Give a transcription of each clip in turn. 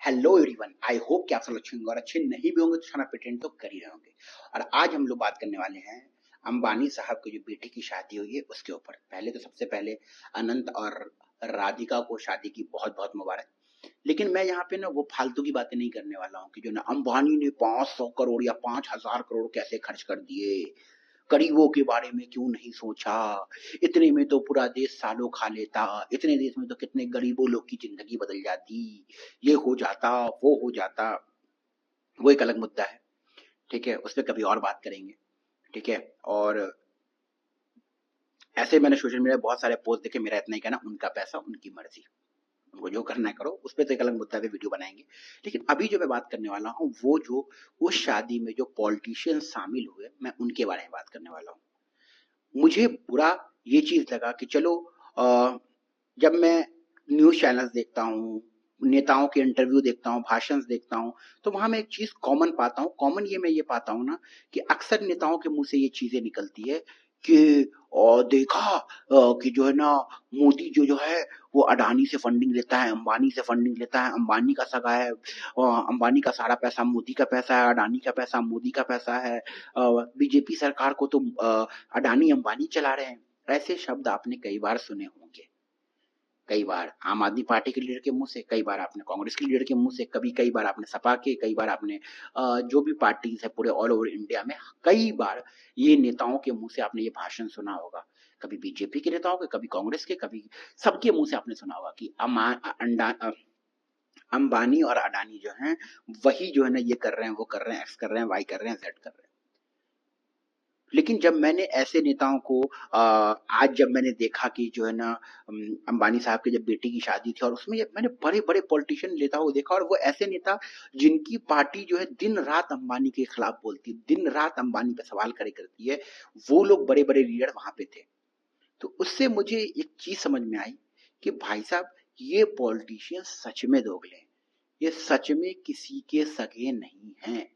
Hello everyone, I hope कि आप सब अच्छे होंगे और अच्छे नहीं भी होंगे तो खाना प्रिटेंड तो कर ही रहे होंगे। और आज हम लोग बात करने वाले हैं अंबानी साहब की जो बेटी की शादी हुई है उसके ऊपर। पहले तो सबसे पहले अनंत और राधिका को शादी की बहुत बहुत मुबारक। लेकिन मैं यहाँ पे ना वो फालतू की बातें नहीं करने वाला हूँ कि जो ना अंबानी ने 500 करोड़ या 5,000 करोड़ कैसे खर्च कर दिए, गरीबों के बारे में क्यों नहीं सोचा, इतने में तो पूरा देश सालों खा लेता, इतने देश में तो कितने गरीबों लोग की जिंदगी बदल जाती, ये हो जाता, वो हो जाता। वो एक अलग मुद्दा है, ठीक है, उस पर कभी और बात करेंगे, ठीक है। और ऐसे मैंने सोशल मीडिया बहुत सारे पोस्ट देखे, मेरा इतना ही कहना, उनका पैसा उनकी मर्जी, उनको जो करना है करो। उस पर तो एक अलग मुद्दा पे वीडियो बनाएंगे। लेकिन अभी जो मैं बात करने वाला हूँ वो जो उस शादी में जो पॉलिटिशियन शामिल हुए, मैं उनके बारे में बात करने वाला हूँ। मुझे बुरा ये चीज लगा कि चलो, जब मैं न्यूज चैनल्स देखता हूँ, नेताओं के इंटरव्यू देखता हूँ, भाषण देखता हूँ, तो वहां मैं एक चीज कॉमन पाता हूँ। कॉमन ये मैं ये पाता हूँ ना कि अक्सर नेताओं के मुंह से ये चीजें निकलती है कि देखा कि जो है ना, मोदी जो जो है वो अडानी से फंडिंग लेता है, अंबानी से फंडिंग लेता है, अंबानी का सगा है, अंबानी का सारा पैसा मोदी का पैसा है, अडानी का पैसा मोदी का पैसा है, बीजेपी सरकार को तो अडानी अंबानी चला रहे हैं। ऐसे शब्द आपने कई बार सुने होंगे, कई बार आम आदमी पार्टी के लीडर के मुंह से, कई बार आपने कांग्रेस के लीडर के मुंह से, कभी कई बार आपने सपा के, कई बार आपने जो भी पार्टीज है पूरे ऑल ओवर इंडिया में, कई बार ये नेताओं के मुंह से आपने ये भाषण सुना होगा। कभी बीजेपी के नेताओं के, कभी कांग्रेस के, कभी सबके मुंह से आपने सुना होगा कि अंबानी और अडानी जो हैं वही जो है ना ये कर रहे हैं, वो कर रहे हैं, एक्स कर रहे हैं, वाई कर रहे हैं, जेड कर रहे हैं। लेकिन जब मैंने ऐसे नेताओं को आज जब मैंने देखा कि जो है ना, अंबानी साहब की जब बेटी की शादी थी और उसमें मैंने बड़े बड़े पॉलिटिशियन नेताओं को देखा, और वो ऐसे नेता जिनकी पार्टी जो है दिन रात अंबानी के खिलाफ बोलती है, दिन रात अंबानी पे सवाल करे करती है, वो लोग बड़े बड़े लीडर वहां पे थे। तो उससे मुझे एक चीज समझ में आई कि भाई साहब, ये पॉलिटिशियन सच में दोगले हैं, ये सच में किसी के सगे नहीं हैं।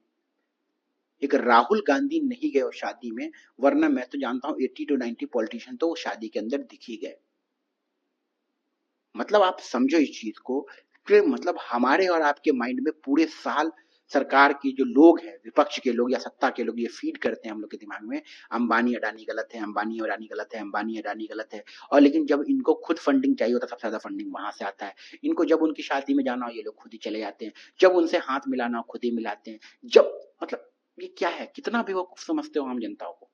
एक राहुल गांधी नहीं गए उस शादी में, वरना मैं तो जानता हूं 80 to 90 पॉलिटिशियन तो वो शादी के अंदर दिख ही गए। मतलब आप समझो इस चीज को कि मतलब हमारे और आपके माइंड में पूरे साल सरकार की जो लोग हैं, विपक्ष के लोग या सत्ता के लोग, ये फीड करते हैं हम लोग के दिमाग में, अंबानी अडानी गलत है, अंबानी अडानी गलत है, अंबानी अडानी गलत है। और लेकिन जब इनको खुद फंडिंग चाहिए होता है, सबसे ज्यादा फंडिंग वहां से आता है। इनको जब उनकी शादी में जाना हो, ये लोग खुद ही चले जाते हैं। जब उनसे हाथ मिलाना हो, खुद ही मिलाते हैं। जब मतलब ये क्या है, कितना बेवकूफ समझते हो आम जनताओं को।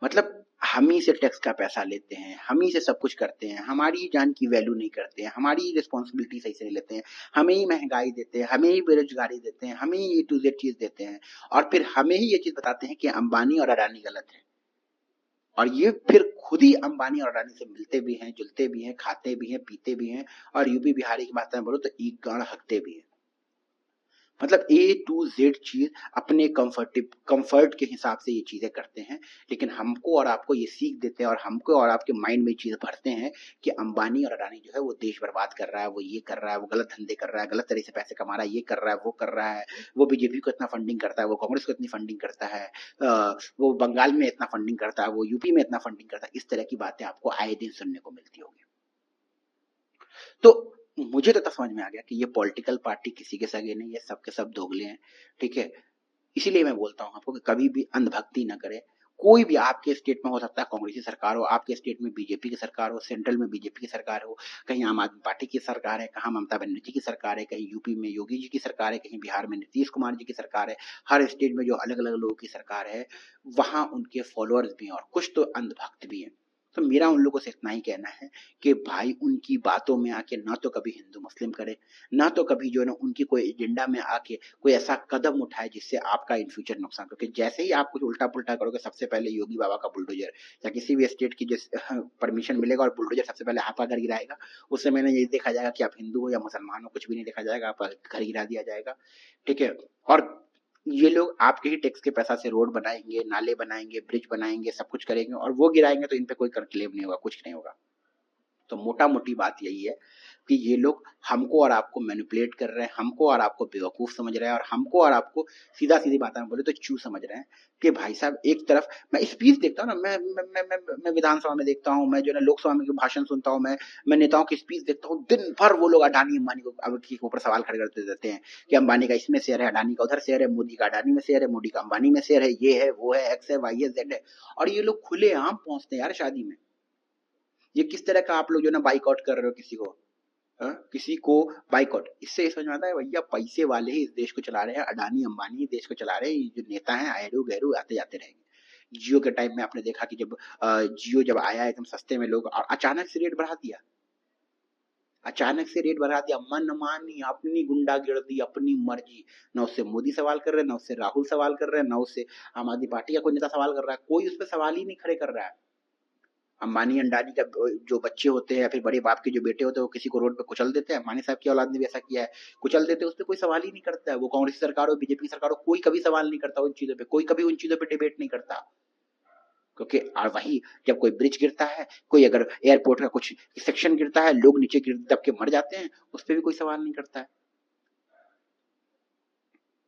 मतलब हम ही से टैक्स का पैसा लेते हैं, हम ही से सब कुछ करते हैं, हमारी जान की वैल्यू नहीं करते हैं, हमारी रिस्पॉन्सिबिलिटी सही से नहीं लेते हैं, हमें ही महंगाई देते हैं, हमें ही बेरोजगारी देते हैं, हमें ही ये टू जेड चीज देते हैं, और फिर हमें ही ये चीज बताते हैं कि अंबानी और अडानी गलत है। और ये फिर खुद ही अंबानी और अडानी से मिलते भी हैं, जुलते भी हैं, खाते भी हैं, पीते भी हैं, और यूपी बिहारी की बात में बोलो तो एक गाड़ हकते भी हैं। मतलब ए टू जेड चीज अपने कंफर्ट के हिसाब से ये चीजें करते हैं। लेकिन हमको और आपको ये सीख देते हैं, और हमको और आपके माइंड में ये चीज भरते हैं कि अंबानी और अडानी जो है वो देश बर्बाद कर रहा है, वो ये कर रहा है, वो गलत धंधे कर रहा है, गलत तरीके से पैसे कमा रहा है, ये कर रहा है, वो कर रहा है, वो बीजेपी को इतना फंडिंग करता है, वो कांग्रेस को इतनी फंडिंग करता है, वो बंगाल में इतना फंडिंग करता है, वो यूपी में इतना फंडिंग करता है। इस तरह की बातें आपको आए दिन सुनने को मिलती होगी। तो मुझे तो तब समझ में आ गया कि ये पॉलिटिकल पार्टी किसी के सगे नहीं है, सबके सब दोगले हैं, ठीक है। इसीलिए मैं बोलता हूँ आपको कि कभी भी अंधभक्ति न करें। कोई भी आपके स्टेट में हो सकता है कांग्रेस की सरकार हो, आपके स्टेट में बीजेपी की सरकार हो, सेंट्रल में बीजेपी की सरकार हो, कहीं आम आदमी पार्टी की सरकार है, कहाँ ममता बनर्जी की सरकार है, कहीं यूपी में योगी जी की सरकार है, कहीं बिहार में नीतीश कुमार जी की सरकार है। हर स्टेट में जो अलग अलग लोगों की सरकार है, वहां उनके फॉलोअर्स भी हैं और कुछ तो अंधभक्त भी हैं। तो मेरा उन लोगों से इतना ही कहना है कि भाई उनकी बातों में आके ना तो कभी हिंदू मुस्लिम करे, ना तो कभी जो है ना उनकी कोई एजेंडा में आके कोई ऐसा कदम उठाए जिससे आपका इन फ्यूचर नुकसान, क्योंकि जैसे ही आप कुछ उल्टा पुल्टा करोगे, सबसे पहले योगी बाबा का बुलडोजर या किसी भी स्टेट की जिस परमिशन मिलेगा और बुलडोजर सबसे पहले आपका घर गिराएगा। उस समय ये देखा जाएगा कि आप हिंदू हो या मुसलमान हो, कुछ भी नहीं देखा जाएगा, आपका घर गिरा दिया जाएगा, ठीक है। और ये लोग आपके ही टैक्स के पैसा से रोड बनाएंगे, नाले बनाएंगे, ब्रिज बनाएंगे, सब कुछ करेंगे, और वो गिराएंगे तो इन पे कोई क्लेम नहीं होगा, कुछ नहीं होगा। तो मोटा मोटी बात यही है। कि ये लोग हमको और आपको मैनिपुलेट कर रहे हैं, हमको और आपको बेवकूफ समझ रहे हैं, और हमको और आपको सीधा सीधी बात में बोले तो चू समझ रहे हैं कि भाई साहब एक तरफ मैं स्पीच देखता हूँ ना, मैं विधानसभा में देखता हूँ, मैं जो है ना लोकसभा में भाषण सुनता हूँ, मैं नेताओं की स्पीच देखता हूँ, दिन भर वो लोग अडानी अंबानी को के ऊपर सवाल खड़े करते रहते हैं कि अंबानी का इसमें शेयर है, अडानी का उधर शेयर है, मोदी का अडानी में शेयर है, मोदी का अंबानी में शेयर है, ये है वो है, एक्स है वाई है जेड है। और ये लोग खुलेआम पहुंचते हैं यार शादी में। ये किस तरह का आप लोग जो है ना बाइकआउट कर रहे हो किसी को, किसी को बाइकआउट। इससे ये समझ में आता है भैया पैसे वाले ही इस देश को चला रहे हैं, अडानी अंबानी देश को चला रहे हैं, ये जो नेता हैं आयरू गैरू आते जाते रहेंगे। जियो के टाइम में आपने देखा कि जब जियो जब आया एकदम सस्ते में, लोग और अचानक से रेट बढ़ा दिया, अचानक से रेट बढ़ा दिया, मनमानी अपनी गुंडागर्दी अपनी मर्जी। न उससे मोदी सवाल कर रहे हैं, न उससे राहुल सवाल कर रहे हैं, न उससे आम आदमी पार्टी का कोई नेता सवाल कर रहा है, कोई उस पर सवाल ही नहीं खड़े कर रहा है। अंबानी अंडानी का जो बच्चे होते हैं या फिर बड़े बाप के जो बेटे होते हैं वो किसी को रोड पे कुचल देते हैं, अंबानी साहब की औलाद ने भी ऐसा किया है, कुचल देते हैं, उस पर कोई सवाल ही नहीं करता है। वो कांग्रेस सरकार हो बीजेपी सरकार हो, कोई कभी सवाल नहीं करता उन चीजों पे, कोई कभी उन चीजों पे डिबेट नहीं करता। क्योंकि और वही जब कोई ब्रिज गिरता है, कोई अगर एयरपोर्ट का कुछ सेक्शन गिरता है, लोग नीचे गिर दब के मर जाते हैं, उस पर भी कोई सवाल नहीं करता है।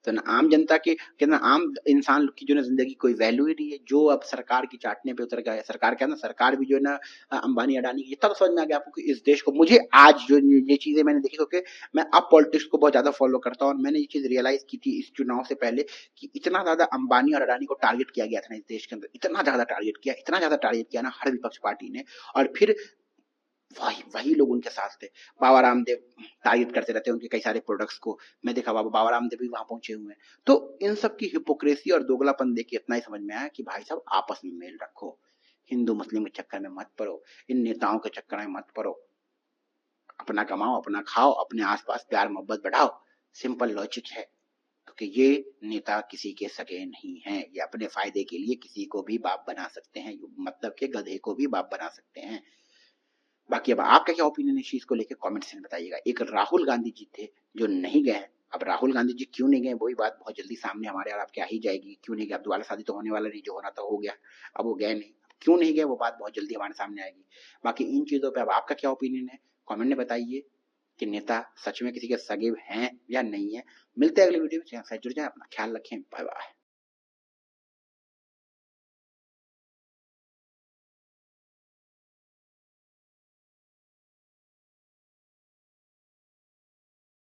तो ना आम जनता के क्या ना आम इंसान की जो ना जिंदगी कोई वैल्यू ही नहीं है, जो अब सरकार की चाटने पे उतर गया है। सरकार क्या ना, सरकार भी जो है ना अंबानी अडानी की, इतना तो समझ में आ गया आपको कि इस देश को, मुझे आज जो ये चीजें मैंने देखी, क्योंकि मैं अब पॉलिटिक्स को बहुत ज्यादा फॉलो करता हूँ, और मैंने ये चीज रियलाइज की थी इस चुनाव से पहले कि इतना ज्यादा अंबानी और अडानी को टारगेट किया गया था ना इस देश के अंदर, इतना ज्यादा टारगेट किया, इतना ज्यादा टारगेट किया ना हर विपक्ष पार्टी ने। और फिर वही वही लोग उनके साथ थे। बाबा रामदेव टारगेट करते रहते हैं उनके कई सारे प्रोडक्ट्स को। मैं देखा बाबा रामदेव भी वहां पहुंचे हुए हैं। तो इन सब की हिपोक्रेसी और दोगलापन देख के इतना ही समझ में आया कि भाई साहब आपस में मेल रखो, हिंदू मुस्लिम के चक्कर में मत पड़ो, इन नेताओं के चक्कर में मत पड़ो, अपना कमाओ अपना खाओ, अपने आसपास प्यार मोहब्बत बढ़ाओ। सिंपल लॉजिक है। क्योंकि ये नेता किसी के सगे नहीं हैं, ये अपने फायदे के लिए किसी को भी बाप बना सकते हैं, मतलब के गधे को भी बाप बना सकते हैं। बाकी अब आपका क्या ओपिनियन है इस चीज को लेकर, कमेंट सेक्शन में बताइएगा। एक राहुल गांधी जी थे जो नहीं गए हैं। अब राहुल गांधी जी क्यों नहीं गए, वही बात बहुत जल्दी सामने हमारे और आपके आ ही जाएगी। क्यों नहीं गए, अब दोबारा शादी तो होने वाला नहीं, जो होना था हो गया, अब वो गए नहीं। क्यों नहीं गए वो बात बहुत जल्दी हमारे सामने आएगी। बाकी इन चीजों पे अब आपका क्या ओपिनियन है, कमेंट में बताइए कि नेता सच में किसी के सगे हैं या नहीं है। मिलते हैं अगले वीडियो में, जुड़ जाए, अपना ख्याल रखें, बाय बाय।